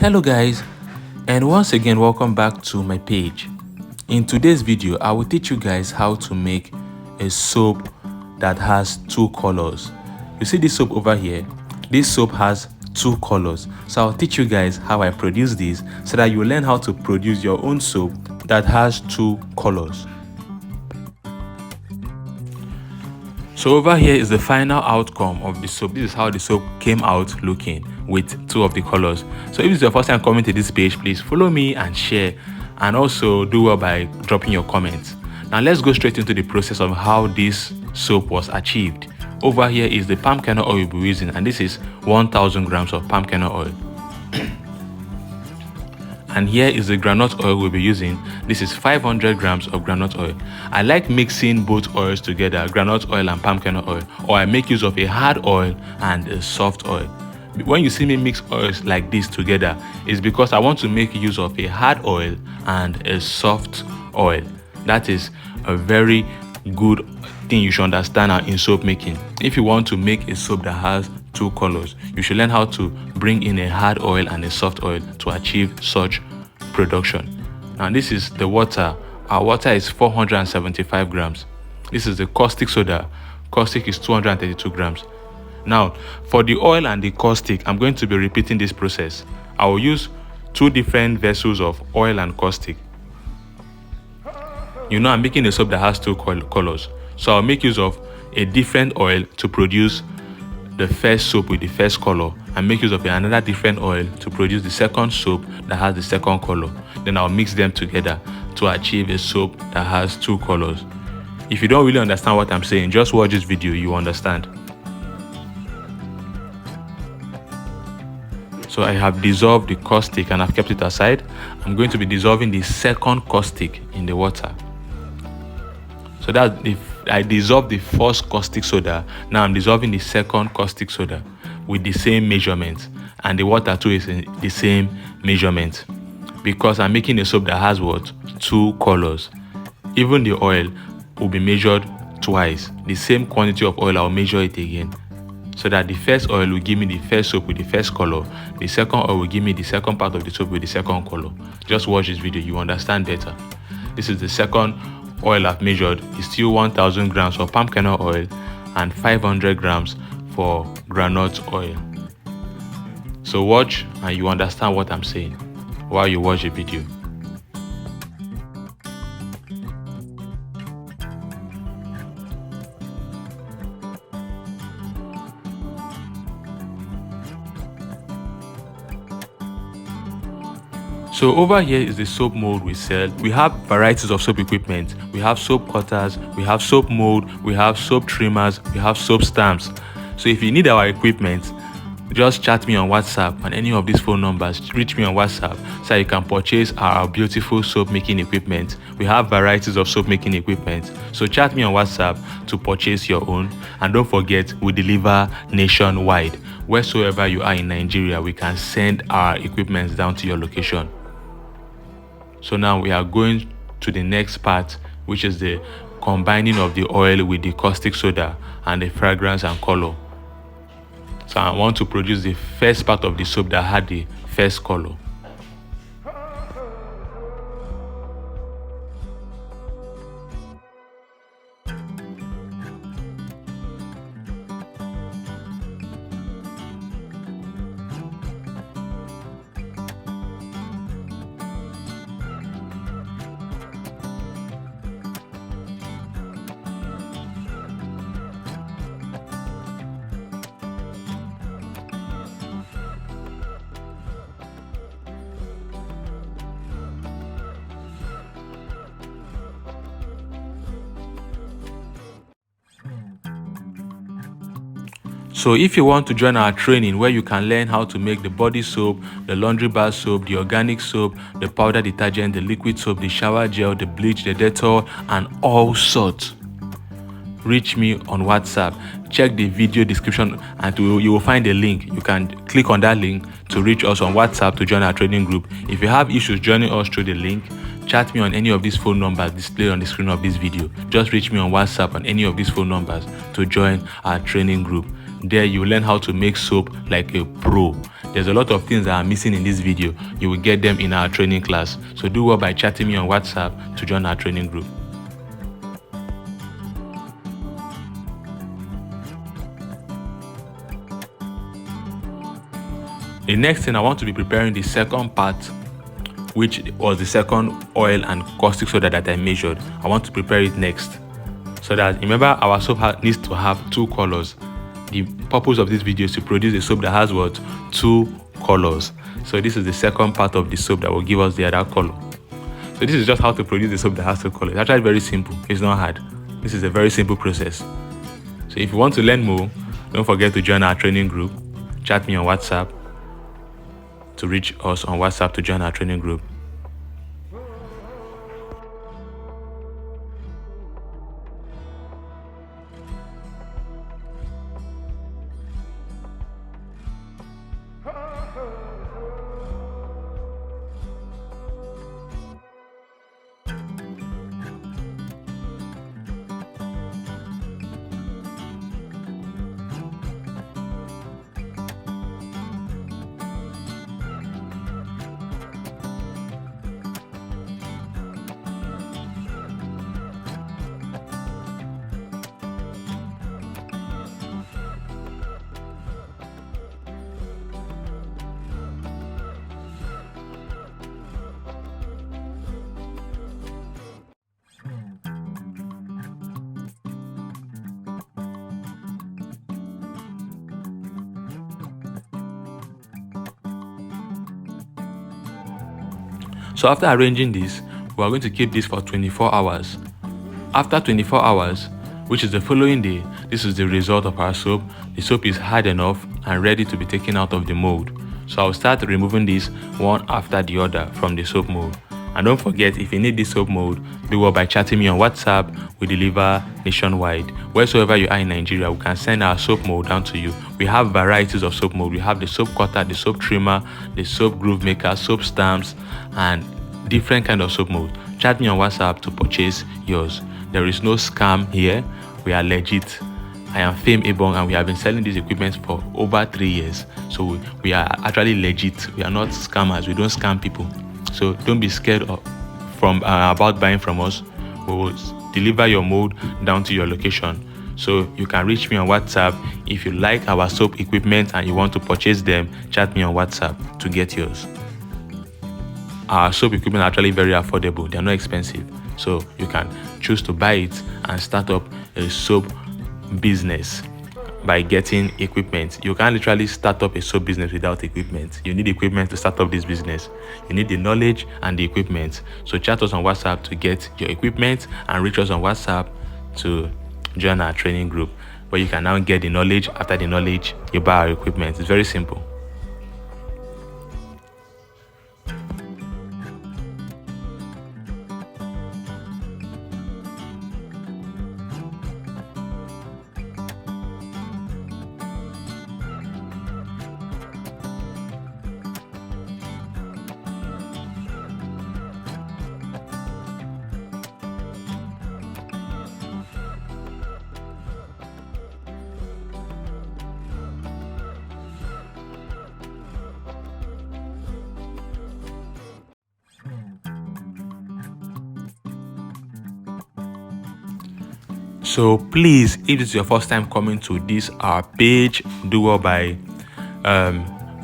Hello guys, and once again welcome back to my page. In today's video I will teach you guys how to make a soap that has two colors. You see this soap over here? This soap has two colors, so I'll teach you guys how I produce this so that you will learn how to produce your own soap that has two colors. So over here is the final outcome of the soap. This is how the soap came out looking with two of the colors. So if this is your first time coming to this page, please follow me and share, and also do well by dropping your comments. Now let's go straight into the process of how this soap was achieved. Over here is the palm kernel oil we'll be using, and this is 1000 grams of palm kernel oil. And here is the groundnut oil we'll be using. This is 500 grams of groundnut oil. I like mixing both oils together, groundnut oil and palm kernel oil, or I make use of a hard oil and a soft oil. When you see me mix oils like this together, it's because I want to make use of a hard oil and a soft oil. That is a very good thing you should understand in soap making. If you want to make a soap that has two colors, you should learn how to bring in a hard oil and a soft oil to achieve such production. Now this is the water. Our water is 475 grams. This is the caustic soda. Caustic is 232 grams. Now for the oil and the caustic, I'm going to be repeating this process. I will use two different vessels of oil and caustic. You know, I'm making a soap that has two colors, so I'll make use of a different oil to produce the first soap with the first color, and make use of another different oil to produce the second soap that has the second color. Then I'll mix them together to achieve a soap that has two colors. If you don't really understand what I'm saying, just watch this video, you understand. So I have dissolved the caustic and I've kept it aside. I'm going to be dissolving the second caustic in the water. So that if I dissolved the first caustic soda, now I'm dissolving the second caustic soda with the same measurement, and the water too is in the same measurement, because I'm making a soap that has what? Two colors. Even the oil will be measured twice. The same quantity of oil, I'll measure it again, so that the first oil will give me the first soap with the first color, the second oil will give me the second part of the soap with the second color. Just watch this video, you understand better. This is the second oil I've measured. Is still 1000 grams for palm kernel oil and 500 grams for groundnut oil. So watch and you understand what I'm saying while you watch the video. So over here is the soap mold we sell. We have varieties of soap equipment. We have soap cutters, we have soap mold, we have soap trimmers, we have soap stamps. So if you need our equipment, just chat me on WhatsApp on any of these phone numbers. Reach me on WhatsApp so you can purchase our beautiful soap making equipment. We have varieties of soap making equipment. So chat me on WhatsApp to purchase your own. And don't forget, we deliver nationwide. Wheresoever you are in Nigeria, we can send our equipment down to your location. So now we are going to the next part, which is the combining of the oil with the caustic soda and the fragrance and color. So I want to produce the first part of the soap that had the first color. So if you want to join our training where you can learn how to make the body soap, the laundry bar soap, the organic soap, the powder detergent, the liquid soap, the shower gel, the bleach, the Dettol, and all sorts, reach me on WhatsApp. Check the video description and you will find a link. You can click on that link to reach us on WhatsApp to join our training group. If you have issues joining us through the link, chat me on any of these phone numbers displayed on the screen of this video. Just reach me on WhatsApp on any of these phone numbers to join our training group. there you learn how to make soap like a pro. There's a lot of things that are missing in this video. You will get them in our training class. So do well by chatting me on WhatsApp to join our training group. The next thing, I want to be preparing the second part, which was the second oil and caustic soda that I measured. I want to prepare it next. So that, remember, our soap needs to have 2 colors. The purpose of this video is to produce a soap that has what? 2 colors. So this is the second part of the soap that will give us the other color. So this is just how to produce a soap that has 2 colors. It's actually very simple. It's not hard. This is a very simple process. So if you want to learn more, don't forget to join our training group. Chat me on WhatsApp to reach us on WhatsApp to join our training group. So after arranging this, we are going to keep this for 24 hours. After 24 hours, which is the following day, this is the result of our soap. The soap is hard enough and ready to be taken out of the mold. So I'll start removing this one after the other from the soap mold. And don't forget, if you need this soap mold, do well by chatting me on WhatsApp. We deliver nationwide. Wheresoever you are in Nigeria, we can send our soap mold down to you. We have varieties of soap mold. We have the soap cutter, the soap trimmer, the soap groove maker, soap stamps, and different kind of soap mold. Chat me on WhatsApp to purchase yours. There is no scam here. We are legit. I am Fame Ebong, and we have been selling these equipment for over 3 years. So we are actually legit. We are not scammers. We don't scam people. So don't be scared about buying from us. We will deliver your mold down to your location. So you can reach me on WhatsApp. If you like our soap equipment and you want to purchase them, chat me on WhatsApp to get yours. Our soap equipment are actually very affordable. They are not expensive. So you can choose to buy it and start up a soap business by getting equipment. You can't literally start up a soap business without equipment. You need equipment to start up this business. You need the knowledge and the equipment. So chat us on WhatsApp to get your equipment and reach us on WhatsApp to join our training group, where you can now get the knowledge. After the knowledge, you buy our equipment. It's very simple. So please, if this is your first time coming to this our page, do well by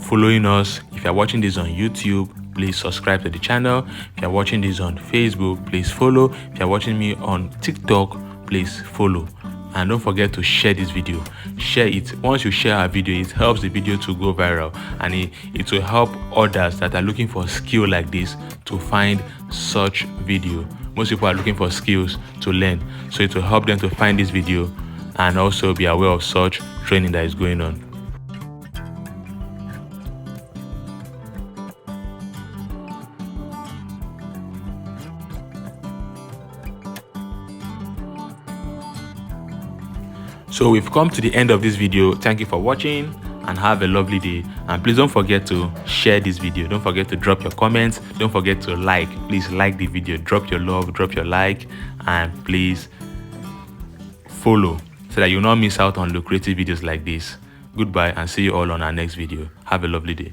following us. If you're watching this on YouTube, please subscribe to the channel. If you're watching this on Facebook, please follow. If you're watching me on TikTok, please follow. And don't forget to share this video. Share it. Once you share our video, it helps the video to go viral, and it will help others that are looking for skill like this to find such video. Most people are looking for skills to learn, so it will help them to find this video and also be aware of such training that is going on. So we've come to the end of this video. Thank you for watching and have a lovely day. And please don't forget to share this video. Don't forget to drop your comments. Don't forget to like. Please like the video. Drop your love, drop your like, and please follow so that you'll not miss out on lucrative videos like this. Goodbye and see you all on our next video. Have a lovely day.